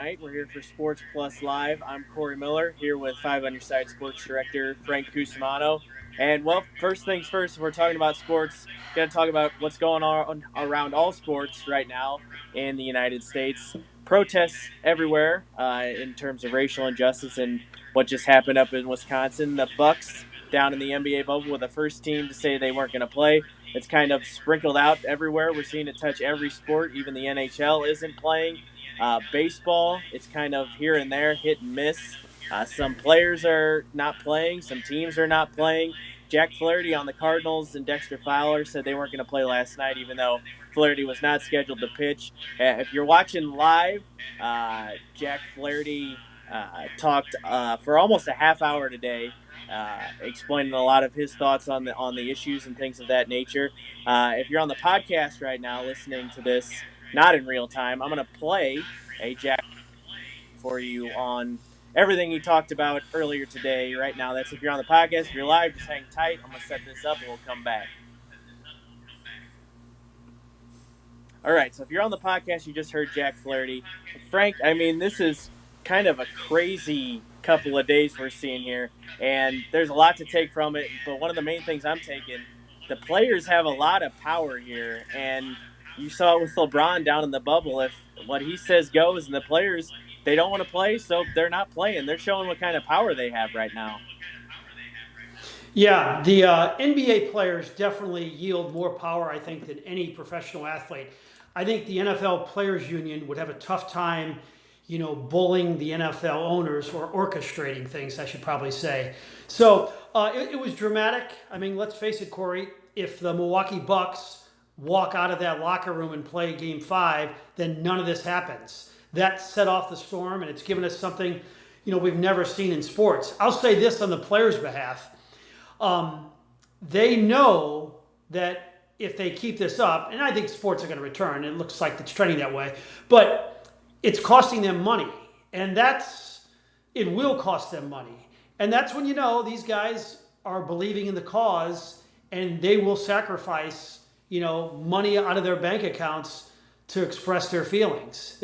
Night. We're here for Sports Plus Live. I'm Corey Miller here with 5 on Your Side Sports Director Frank Cusimano. And well, first things first, if we're talking about sports, going to talk about what's going on around all sports right now in the United States. Protests everywhere in terms of racial injustice and what just happened up in Wisconsin. The Bucks down in the NBA bubble with the first team to say they weren't going to play. It's kind of sprinkled out everywhere. We're seeing it touch every sport. Even the NHL isn't playing. Baseball, it's kind of here and there, hit and miss. Some players are not playing, some teams are not playing. Jack Flaherty on the Cardinals and Dexter Fowler said they weren't going to play last night, even though Flaherty was not scheduled to pitch. If you're watching live, Jack Flaherty talked for almost a half hour today, explaining a lot of his thoughts on the issues and things of that nature. If you're on the podcast right now listening to this, not in real time, I'm going to play a Jack for you on everything he talked about earlier today. Right now, that's if you're on the podcast. If you're live, just hang tight. I'm going to set this up and we'll come back. All right, so if you're on the podcast, you just heard Jack Flaherty. Frank, I mean, this is kind of a crazy couple of days we're seeing here, and there's a lot to take from it. But one of the main things I'm taking, the players have a lot of power here, and you saw it with LeBron down in the bubble. If what he says goes, and the players, they don't want to play, so they're not playing. They're showing what kind of power they have right now. Yeah, the NBA players definitely yield more power, I think, than any professional athlete. I think the NFL Players Union would have a tough time, bullying the NFL owners or orchestrating things, I should probably say. So it was dramatic. I mean, let's face it, Corey, if the Milwaukee Bucks walk out of that locker room and play game 5, then none of this happens. That set off the storm, and it's given us something, we've never seen in sports. I'll say this on the players' behalf. They know that if they keep this up, and I think sports are going to return, it looks like it's trending that way, but it's costing them money. And it will cost them money. And that's when these guys are believing in the cause and they will sacrifice, money out of their bank accounts to express their feelings.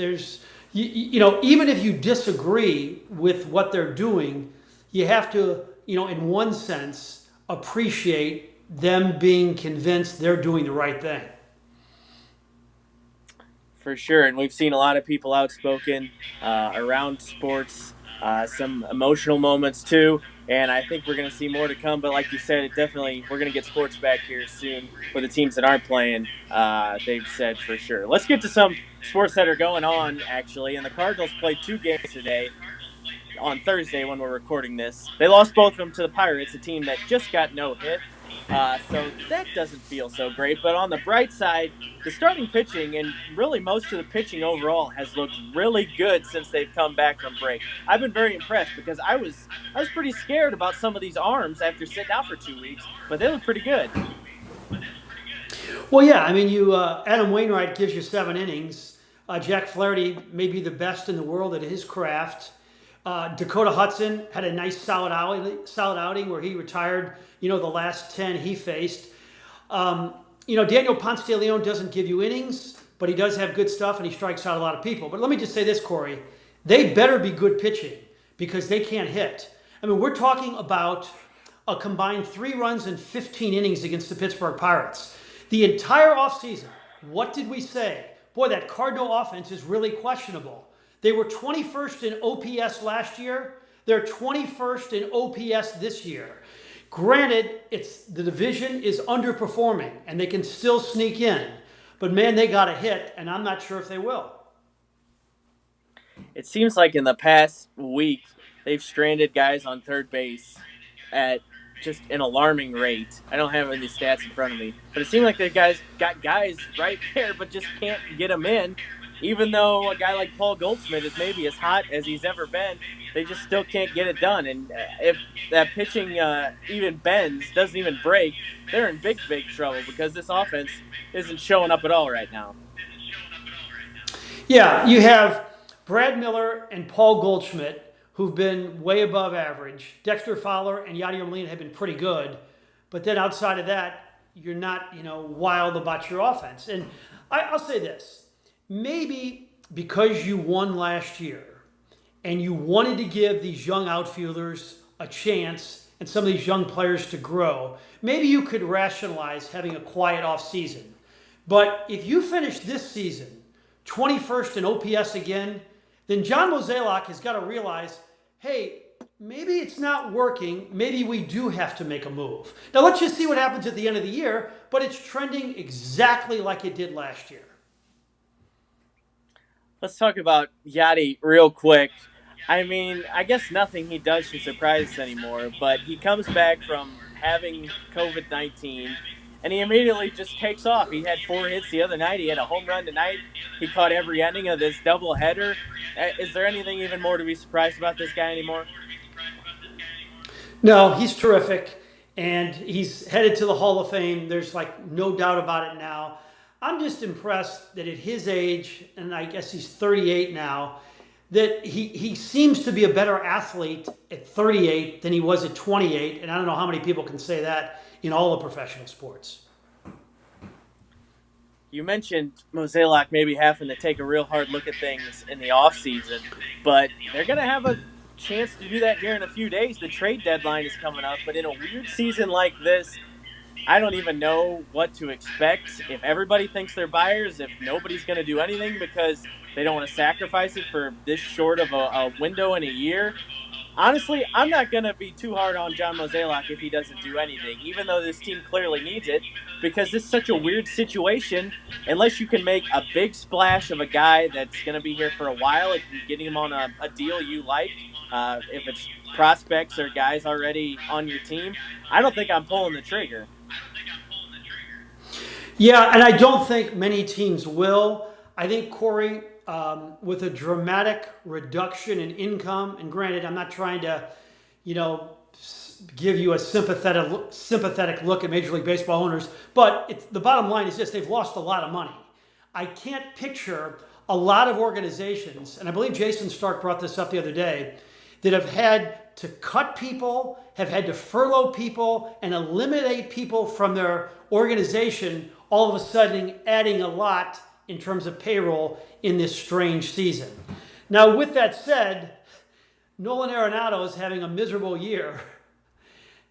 Even if you disagree with what they're doing, you have to, in one sense, appreciate them being convinced they're doing the right thing. For sure, and we've seen a lot of people outspoken around sports, some emotional moments too, and I think we're going to see more to come. But like you said, we're going to get sports back here soon for the teams that aren't playing. They've said for sure. Let's get to some sports that are going on actually, and the Cardinals played 2 games today. On Thursday when we're recording this. They lost both of them to the Pirates, a team that just got no hit. So that doesn't feel so great. But on the bright side, the starting pitching and really most of the pitching overall has looked really good since they've come back from break. I've been very impressed because I was pretty scared about some of these arms after sitting out for 2 weeks, but they look pretty good. Well, yeah, I mean, Adam Wainwright gives you 7 innings. Jack Flaherty may be the best in the world at his craft. Dakota Hudson had a nice solid outing where he retired, the last 10 he faced. Daniel Ponce de Leon doesn't give you innings, but he does have good stuff and he strikes out a lot of people. But let me just say this, Corey. They better be good pitching because they can't hit. I mean, we're talking about a combined 3 runs and 15 innings against the Pittsburgh Pirates. The entire offseason, what did we say? Boy, that Cardinal offense is really questionable. They were 21st in OPS last year. They're 21st in OPS this year. Granted, the division is underperforming and they can still sneak in. But man, they got a hit, and I'm not sure if they will. It seems like in the past week, they've stranded guys on third base at just an alarming rate. I don't have any stats in front of me, but it seems like they've got guys right there, but just can't get them in. Even though a guy like Paul Goldschmidt is maybe as hot as he's ever been, they just still can't get it done. And if that pitching even bends, doesn't even break, they're in big, big trouble because this offense isn't showing up at all right now. Yeah, you have Brad Miller and Paul Goldschmidt, who've been way above average. Dexter Fowler and Yachty have been pretty good. But then outside of that, you're not, wild about your offense. And I'll say this. Maybe because you won last year and you wanted to give these young outfielders a chance and some of these young players to grow, maybe you could rationalize having a quiet off season. But if you finish this season 21st in OPS again, then John Mozeliak has got to realize, hey, maybe it's not working. Maybe we do have to make a move. Now let's just see what happens at the end of the year, but it's trending exactly like it did last year. Let's talk about Yachty real quick. I mean, I guess nothing he does should surprise us anymore, but he comes back from having COVID 19 and he immediately just takes off. He had 4 hits the other night. He had a home run tonight. He caught every inning of this doubleheader. Is there anything even more to be surprised about this guy anymore? No, he's terrific, and he's headed to the Hall of Fame. There's like no doubt about it now. I'm just impressed that at his age, and I guess he's 38 now, that he seems to be a better athlete at 38 than he was at 28. And I don't know how many people can say that in all the professional sports. You mentioned Mozeliak maybe having to take a real hard look at things in the offseason, but they're going to have a chance to do that here in a few days. The trade deadline is coming up, but in a weird season like this, I don't even know what to expect. If everybody thinks they're buyers, if nobody's going to do anything because they don't want to sacrifice it for this short of a window in a year, honestly, I'm not going to be too hard on John Mozeliak if he doesn't do anything, even though this team clearly needs it, because this is such a weird situation. Unless you can make a big splash of a guy that's going to be here for a while, if you're getting him on a deal you like, if it's prospects or guys already on your team, I don't think I'm pulling the trigger. Yeah, and I don't think many teams will. I think Corey, with a dramatic reduction in income, and granted, I'm not trying to, you know, give you a sympathetic look at Major League Baseball owners, but the bottom line is this: they've lost a lot of money. I can't picture a lot of organizations, and I believe Jason Stark brought this up the other day, that have had to cut people, have had to furlough people, and eliminate people from their organization, all of a sudden adding a lot in terms of payroll in this strange season. Now, with that said, Nolan Arenado is having a miserable year.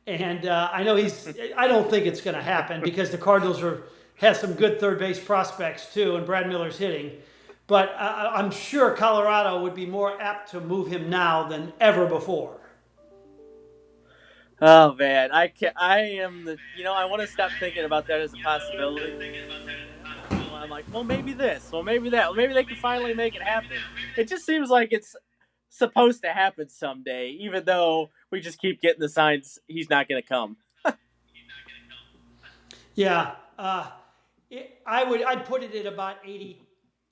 And I know I don't think it's going to happen because the Cardinals has some good third base prospects too, and Brad Miller's hitting. But I'm sure Colorado would be more apt to move him now than ever before. Oh man, I am I want to stop thinking about that as a possibility. I'm like, well, maybe this, well, maybe that, well, maybe they can finally make it happen. It just seems like it's supposed to happen someday, even though we just keep getting the signs he's not going to come. Yeah, I'd put it at about 80,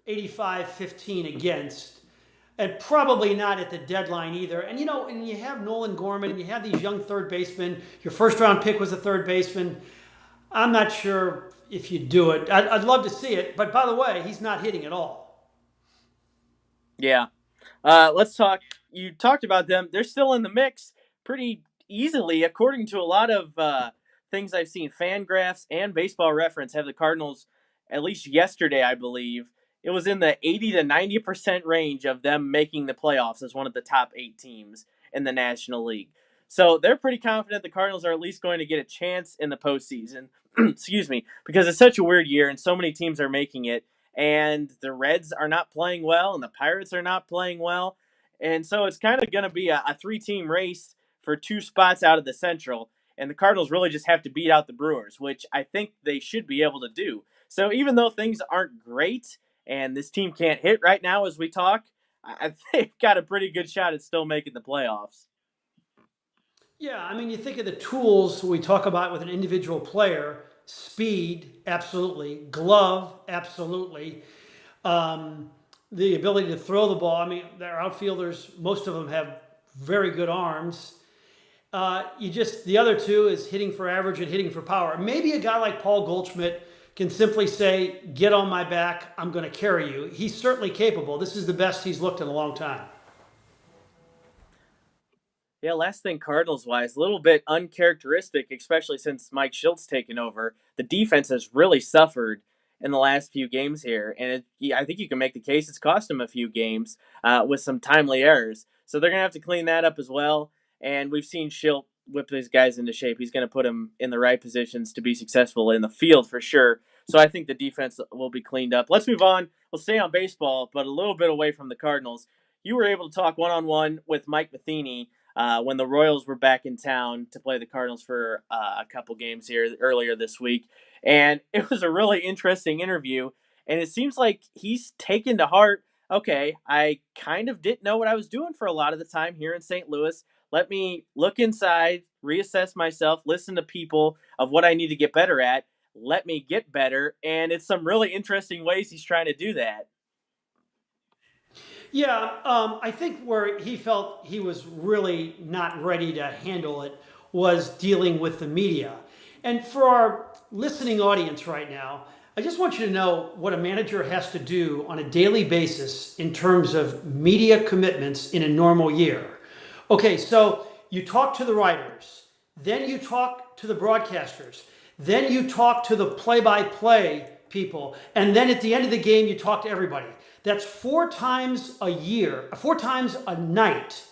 85-15 against, and probably not at the deadline either. And and you have Nolan Gorman, and you have these young third basemen. Your first round pick was a third baseman. I'm not sure if you do it. I'd love to see it, but by the way, he's not hitting at all. Yeah. Let's talk. You talked about them. They're still in the mix pretty easily, according to a lot of things I've seen. Fangraphs and Baseball Reference have the Cardinals, at least yesterday, I believe. It was in the 80 to 90% range of them making the playoffs as one of the top 8 teams in the National League. So they're pretty confident the Cardinals are at least going to get a chance in the postseason. Excuse me, because it's such a weird year and so many teams are making it and the Reds are not playing well, and the Pirates are not playing well. And so it's kind of going to be a 3 team race for 2 spots out of the Central. And the Cardinals really just have to beat out the Brewers, which I think they should be able to do. So even though things aren't great and this team can't hit right now as we talk, I think they've got a pretty good shot at still making the playoffs. Yeah, I mean, you think of the tools we talk about with an individual player: speed, absolutely; glove, absolutely; the ability to throw the ball. I mean, their outfielders, most of them have very good arms. The other two is hitting for average and hitting for power. Maybe a guy like Paul Goldschmidt can simply say, "Get on my back, I'm going to carry you." He's certainly capable. This is the best he's looked in a long time. Yeah, last thing Cardinals wise, a little bit uncharacteristic, especially since Mike Schilt's taken over. The defense has really suffered, in the last few games here, and I think you can make the case it's cost him a few games with some timely errors. So they're going to have to clean that up as well. And we've seen Schilt whip these guys into shape. He's going to put them in the right positions to be successful in the field for sure. So I think the defense will be cleaned up. Let's move on. We'll stay on baseball, but a little bit away from the Cardinals. You were able to talk one-on-one with Mike Matheny when the Royals were back in town to play the Cardinals for a couple games here earlier this week. And it was a really interesting interview. And it seems like he's taken to heart, okay, I kind of didn't know what I was doing for a lot of the time here in St. Louis. Let me look inside, reassess myself, listen to people of what I need to get better at. Let me get better. And it's some really interesting ways he's trying to do that. Yeah, I think where he felt he was really not ready to handle it was dealing with the media. And for our listening audience right now, I just want you to know what a manager has to do on a daily basis in terms of media commitments in a normal year. Okay, so you talk to the writers, then you talk to the broadcasters, then you talk to the play-by-play people, and then at the end of the game, you talk to everybody. That's 4 times a year, 4 times a night,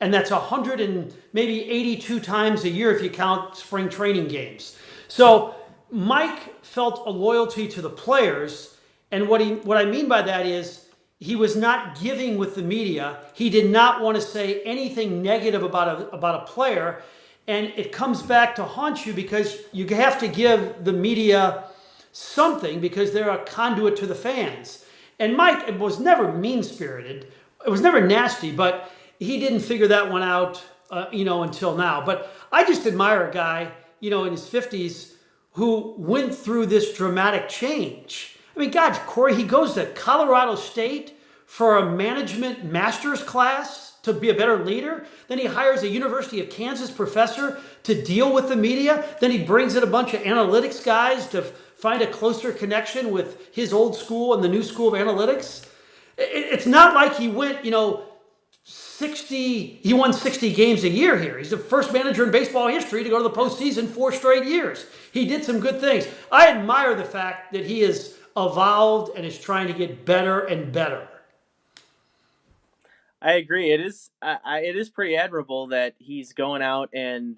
and that's 100 and maybe 82 times a year if you count spring training games. So Mike felt a loyalty to the players, and what I mean by that is he was not giving with the media. He did not want to say anything negative about a player, and it comes back to haunt you because you have to give the media something because they're a conduit to the fans. And Mike was never mean-spirited. It was never nasty, but he didn't figure that one out, until now. But I just admire a guy, in his 50s who went through this dramatic change. I mean, God, Corey, he goes to Colorado State for a management master's class to be a better leader. Then he hires a University of Kansas professor to deal with the media. Then he brings in a bunch of analytics guys to find a closer connection with his old school and the new school of analytics. It's not like he went, he won 60 games a year here. He's the first manager in baseball history to go to the postseason 4 straight years. He did some good things. I admire the fact that he has evolved and is trying to get better and better. I agree. It is pretty admirable that he's going out and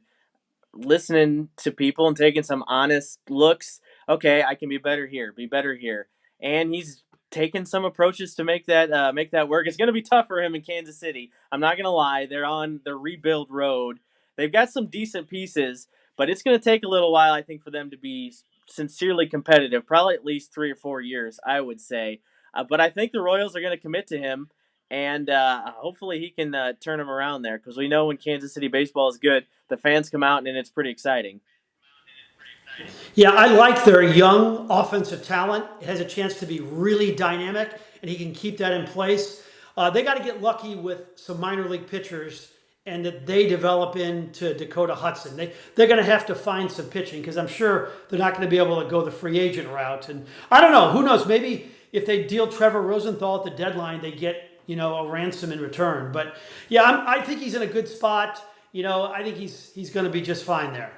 listening to people and taking some honest looks. Okay, I can be better here, be better here, and he's taken some approaches to make that work. It's going to be tough for him in Kansas City. I'm not going to lie; they're on the rebuild road. They've got some decent pieces, but it's going to take a little while, I think, for them to be sincerely competitive. Probably at least 3 or 4 years, I would say. But I think the Royals are going to commit to him, and hopefully he can turn him around there because we know when Kansas City baseball is good, the fans come out and it's pretty exciting. Yeah, I like their young offensive talent. It has a chance to be really dynamic, and he can keep that in place. They got to get lucky with some minor league pitchers and that they develop into Dakota Hudson. They're going to have to find some pitching because I'm sure they're not going to be able to go the free agent route. And I don't know. Who knows? Maybe if they deal Trevor Rosenthal at the deadline, they get a ransom in return. But yeah, I think he's in a good spot. I think he's going to be just fine there.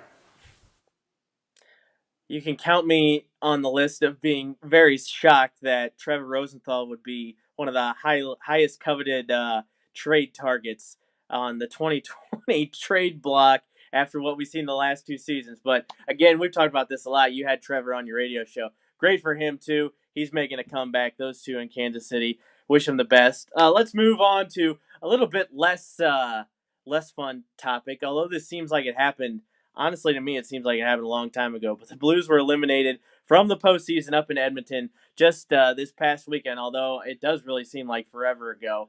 You can count me on the list of being very shocked that Trevor Rosenthal would be one of the highest coveted trade targets on the 2020 trade block after what we've seen the last 2 seasons. But again, we've talked about this a lot. You had Trevor on your radio show. Great for him, too. He's making a comeback. Those two in Kansas City. Wish him the best. Let's move on to a little bit less fun topic, although this seems like it happened. Honestly, to me, it seems like it happened a long time ago. But the Blues were eliminated from the postseason up in Edmonton just this past weekend, although it does really seem like forever ago.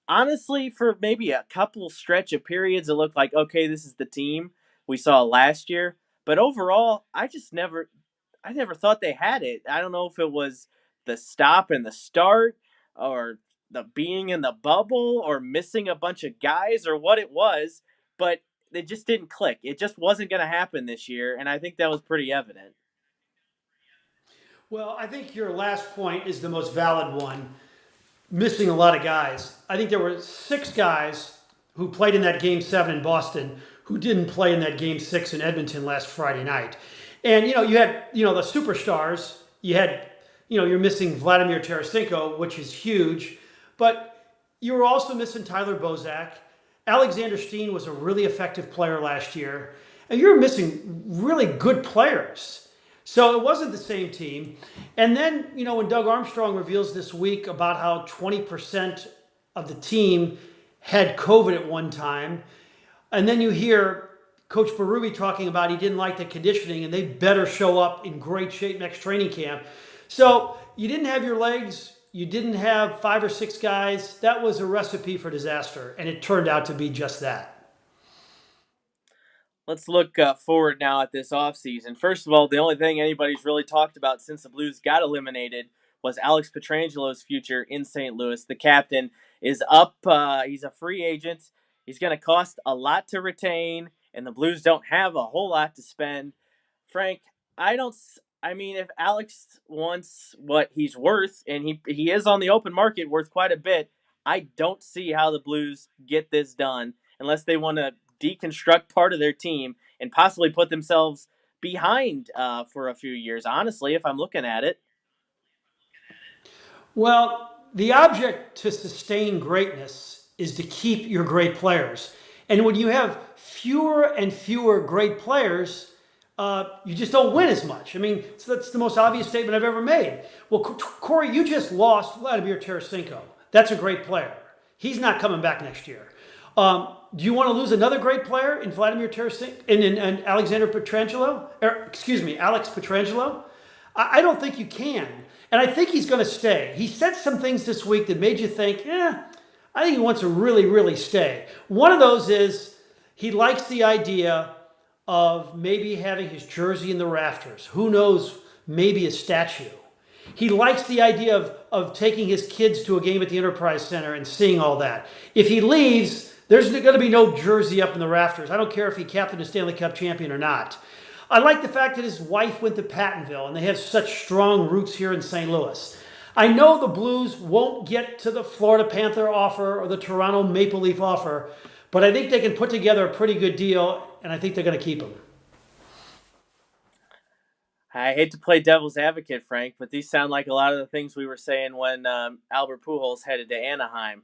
Honestly, for maybe a couple stretch of periods, it looked like, okay, this is the team we saw last year. But overall, I never thought they had it. I don't know if it was the stop and the start or the being in the bubble or missing a bunch of guys or what it was, but it just didn't click. It just wasn't going to happen this year, and I think that was pretty evident. Well, I think your last point is the most valid one. Missing a lot of guys. I think there were 6 guys who played in that Game 7 in Boston who didn't play in that Game 6 in Edmonton last Friday night. And, you had, the superstars. You had you're missing Vladimir Tarasenko, which is huge, but you were also missing Tyler Bozak. Alexander Steen was a really effective player last year, and you're missing really good players. So it wasn't the same team. And then, when Doug Armstrong reveals this week about how 20% of the team had COVID at one time, and then you hear Coach Berube talking about he didn't like the conditioning and they better show up in great shape next training camp. So you didn't have your legs. You didn't have 5 or 6 guys. That was a recipe for disaster, and it turned out to be just that. Let's look forward now at this offseason. First of all, the only thing anybody's really talked about since the Blues got eliminated was Alex Pietrangelo's future in St. Louis. The captain is up. He's a free agent. He's going to cost a lot to retain, and the Blues don't have a whole lot to spend. Frank, I don't. I mean, if Alex wants what he's worth, and he is on the open market worth quite a bit, I don't see how the Blues get this done unless they want to deconstruct part of their team and possibly put themselves behind for a few years. Honestly, if I'm looking at it, Well, the object to sustain greatness is to keep your great players. And when you have fewer and fewer great players, you just don't win as much. I mean, so that's the most obvious statement I've ever made. Well, Corey, you just lost Vladimir Tarasenko. That's a great player. He's not coming back next year. Do you want to lose another great player in Vladimir Tarasenko and Alexander Pietrangelo? Excuse me, Alex Pietrangelo? I don't think you can. And I think he's going to stay. He said some things this week that made you think, I think he wants to really, really stay. One of those is he likes the idea of maybe having his jersey in the rafters. Who knows, maybe a statue. He likes the idea of taking his kids to a game at the Enterprise Center and seeing all that. If he leaves, there's going to be no jersey up in the rafters. I don't care if he captained a Stanley Cup champion or not. I like the fact that his wife went to Pattonville and they have such strong roots here in St. Louis. I know the Blues won't get to the Florida Panther offer or the Toronto Maple Leaf offer, but I think they can put together a pretty good deal, and I think they're going to keep him. I hate to play devil's advocate, Frank, but these sound like a lot of the things we were saying when Albert Pujols headed to Anaheim.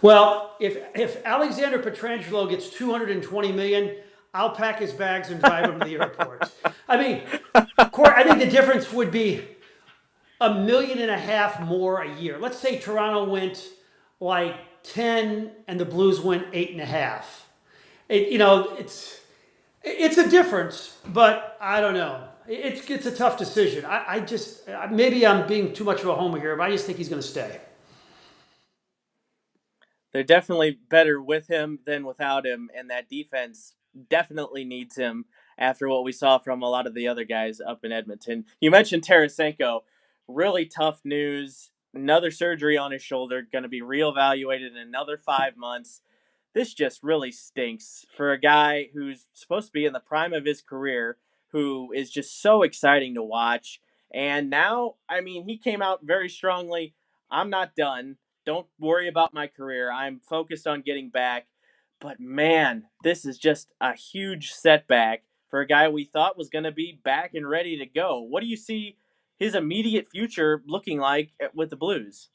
Well, if Alexander Pietrangelo gets $220 million, I'll pack his bags and drive him to the airport. I mean, Corey, I think the difference would be $1.5 million more a year. Let's say Toronto went like 10 and the Blues went 8.5. It's a difference, but I don't know. It's a tough decision. I just maybe I'm being too much of a homer here, but I just think he's going to stay. They're definitely better with him than without him, and that defense definitely needs him after what we saw from a lot of the other guys up in Edmonton. You mentioned Tarasenko. Really tough news. Another surgery on his shoulder, going to be reevaluated in another 5 months. This just really stinks for a guy who's supposed to be in the prime of his career, who is just so exciting to watch. And now, I mean, he came out very strongly. I'm not done. Don't worry about my career. I'm focused on getting back. But man, this is just a huge setback for a guy we thought was going to be back and ready to go. What do you see his immediate future looking like with the Blues?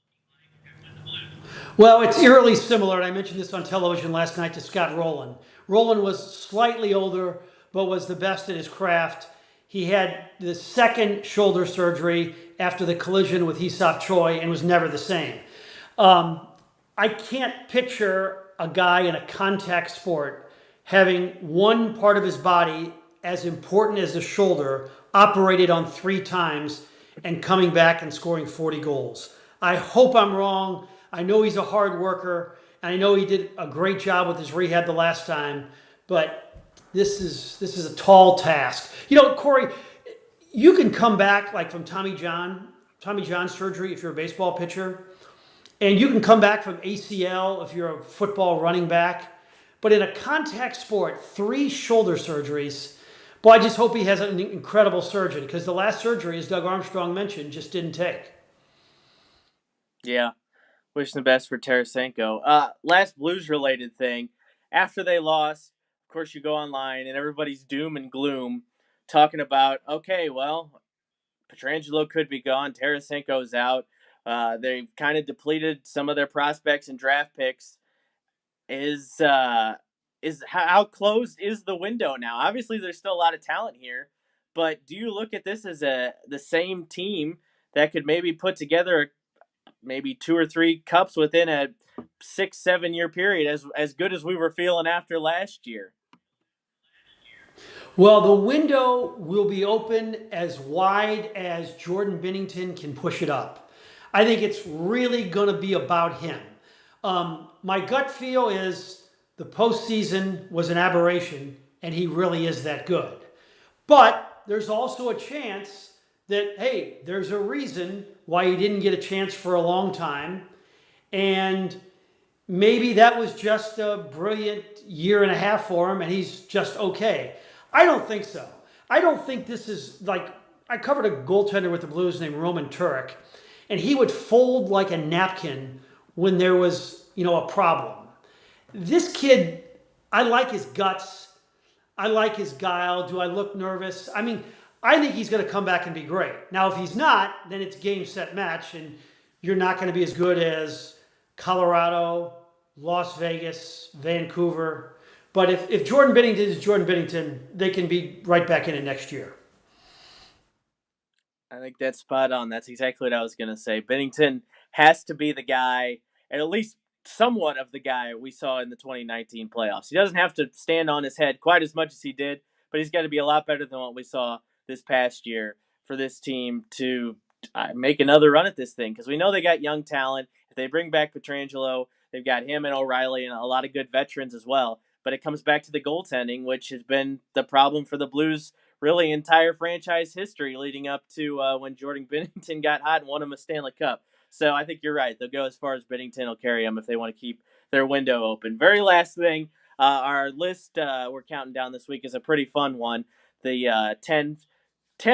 Well, it's eerily similar, and I mentioned this on television last night to Scott Rowland. Rowland was slightly older, but was the best at his craft. He had the second shoulder surgery after the collision with Hee-Seop Choi and was never the same. I can't picture a guy in a contact sport having one part of his body as important as the shoulder operated on 3 times and coming back and scoring 40 goals. I hope I'm wrong. I know he's a hard worker, and I know he did a great job with his rehab the last time, but this is a tall task. Corey, you can come back like from Tommy John surgery if you're a baseball pitcher, and you can come back from ACL if you're a football running back. But in a contact sport, 3 shoulder surgeries. Boy, I just hope he has an incredible surgeon, because the last surgery, as Doug Armstrong mentioned, just didn't take. Yeah. Wishing the best for Tarasenko. Last Blues-related thing. After they lost, of course, you go online and everybody's doom and gloom talking about, okay, well, Pietrangelo could be gone. Tarasenko's out. They've kind of depleted some of their prospects and draft picks. Is how closed is the window now? Obviously, there's still a lot of talent here, but do you look at this as the same team that could maybe put together maybe 2 or 3 cups within a 6-7 year period, as good as we were feeling after last year? Well, the window will be open as wide as Jordan Bennington can push it up. I think it's really going to be about him. My gut feel is the postseason was an aberration, and he really is that good. But there's also a chance that, hey, there's a reason why he didn't get a chance for a long time. And maybe that was just a brilliant year and a half for him and he's just okay. I don't think so. I don't think this is like, I covered a goaltender with the Blues named Roman Turek, and he would fold like a napkin when there was, a problem. This kid, I like his guts. I like his guile. Do I look nervous? I mean, I think he's going to come back and be great. Now, if he's not, then it's game, set, match, and you're not going to be as good as Colorado, Las Vegas, Vancouver. But if Jordan Bennington is Jordan Bennington, they can be right back in it next year. I think that's spot on. That's exactly what I was going to say. Bennington has to be the guy, and at least somewhat of the guy we saw in the 2019 playoffs. He doesn't have to stand on his head quite as much as he did, but he's got to be a lot better than what we saw this past year for this team to make another run at this thing, because we know they got young talent. If they bring back Pietrangelo, they've got him and O'Reilly and a lot of good veterans as well. But it comes back to the goaltending, which has been the problem for the Blues really entire franchise history leading up to when Jordan Bennington got hot and won him a Stanley Cup. So I think you're right. They'll go as far as Bennington will carry them if they want to keep their window open. Very last thing, our list we're counting down this week is a pretty fun one. The 10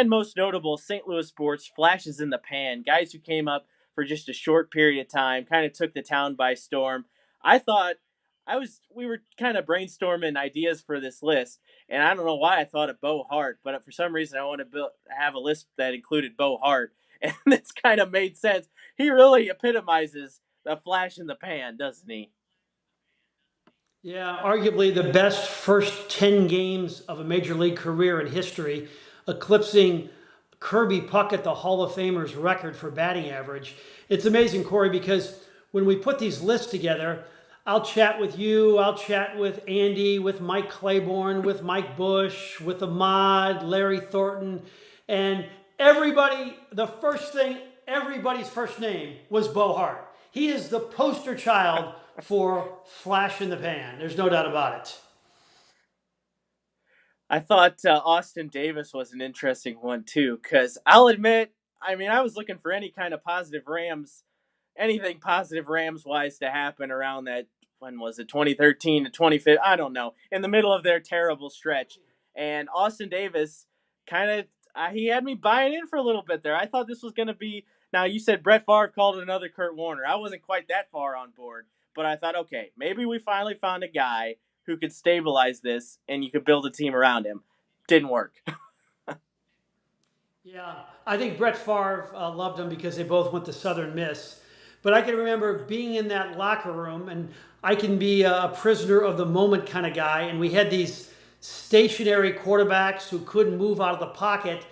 most notable St. Louis sports flashes in the pan, guys who came up for just a short period of time, kind of took the town by storm. I thought we were kind of brainstorming ideas for this list, and I don't know why I thought of Bo Hart, but for some reason I want to have a list that included Bo Hart, and this kind of made sense. He really epitomizes the flash in the pan, doesn't he? Yeah, arguably the best first 10 games of a major league career in history, eclipsing Kirby Puckett, the Hall of Famer's record for batting average. It's amazing, Corey, because when we put these lists together, I'll chat with you, I'll chat with Andy, with Mike Claiborne, with Mike Bush, with Ahmad, Larry Thornton, and everybody's first name was Bo Hart. He is the poster child for flash in the pan. There's no doubt about it. I thought Austin Davis was an interesting one too, because I'll admit, I mean, I was looking for any kind of anything positive Rams wise to happen around that. When was it? 2013 to 2015? I don't know. In the middle of their terrible stretch, and Austin Davis kind of he had me buying in for a little bit there. I thought this was going to be. Now you said Brett Favre called it another Kurt Warner. I wasn't quite that far on board, but I thought, okay, maybe we finally found a guy who could stabilize this, and you could build a team around him. Didn't work. Yeah, I think Brett Favre loved him because they both went to Southern Miss. But I can remember being in that locker room, and I can be a prisoner of the moment kind of guy. And we had these stationary quarterbacks who couldn't move out of the pocket.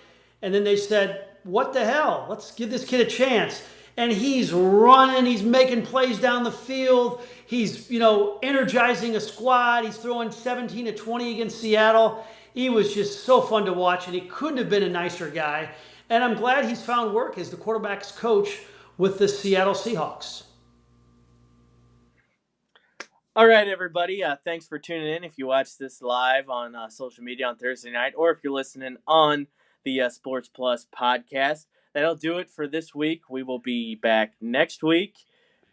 And then they said, what the hell? Let's give this kid a chance. And he's running, he's making plays down the field. He's, energizing a squad. He's throwing 17 to 20 against Seattle. He was just so fun to watch, and he couldn't have been a nicer guy. And I'm glad he's found work as the quarterback's coach with the Seattle Seahawks. All right, everybody. Thanks for tuning in. If you watch this live on social media on Thursday night, or if you're listening on the Sports Plus podcast, that'll do it for this week. We will be back next week.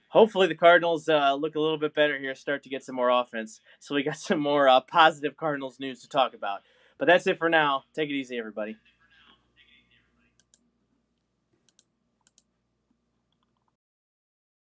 Hopefully the Cardinals look a little bit better here, start to get some more offense, so we got some more positive Cardinals news to talk about. But that's it for now. Take it easy, everybody.